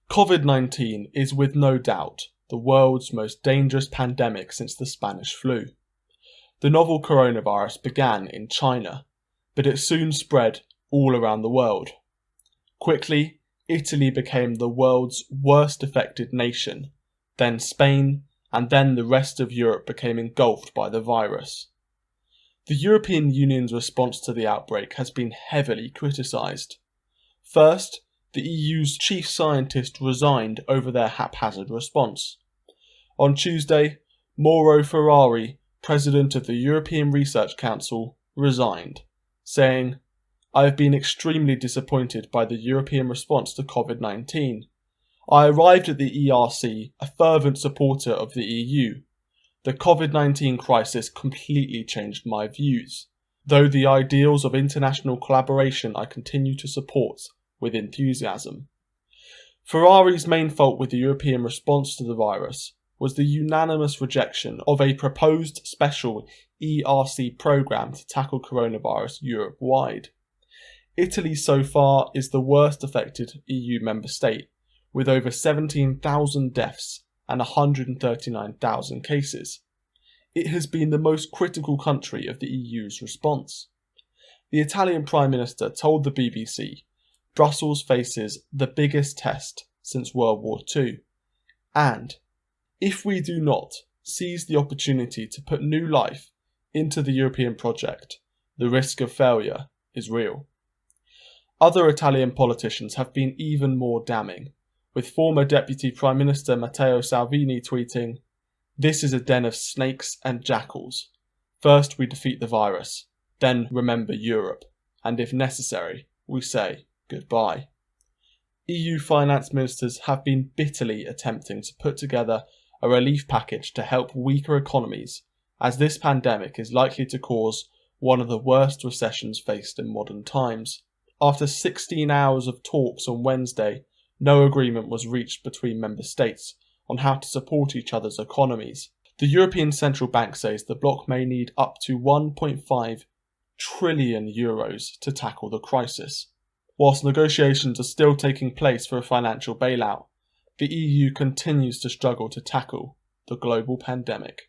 COVID-19 is with no doubt the world's most dangerous pandemic since the Spanish flu. The novel coronavirus began in China, but it soon spread all around the world. Quickly, Italy became the world's worst affected nation, then Spain, and then the rest of Europe became engulfed by the virus. The European Union's response to the outbreak has been heavily criticised. First, the EU's chief scientist resigned over their haphazard response. On Tuesday, Mauro Ferrari, president of the European Research Council, resigned, saying, "I have been extremely disappointed by the European response to COVID-19. I arrived at the ERC a fervent supporter of the EU. The COVID-19 crisis completely changed my views, though the ideals of international collaboration I continue to support with enthusiasm." Ferrari's main fault with the European response to the virus was the unanimous rejection of a proposed special ERC programme to tackle coronavirus Europe-wide. Italy so far is the worst affected EU member state, with over 17,000 deaths and 139,000 cases. It has been the most critical country of the EU's response. The Italian Prime Minister told the BBC, "Brussels faces the biggest test since World War II, and if we do not seize the opportunity to put new life into the European project, the risk of failure is real." Other Italian politicians have been even more damning, with former Deputy Prime Minister Matteo Salvini tweeting, "This is a den of snakes and jackals. First we defeat the virus, then remember Europe, and if necessary, we say goodbye." EU finance ministers have been bitterly attempting to put together a relief package to help weaker economies, as this pandemic is likely to cause one of the worst recessions faced in modern times. After 16 hours of talks on Wednesday, no agreement was reached between member states on how to support each other's economies. The European Central Bank says the bloc may need up to €1.5 trillion to tackle the crisis. Whilst negotiations are still taking place for a financial bailout, the EU continues to struggle to tackle the global pandemic.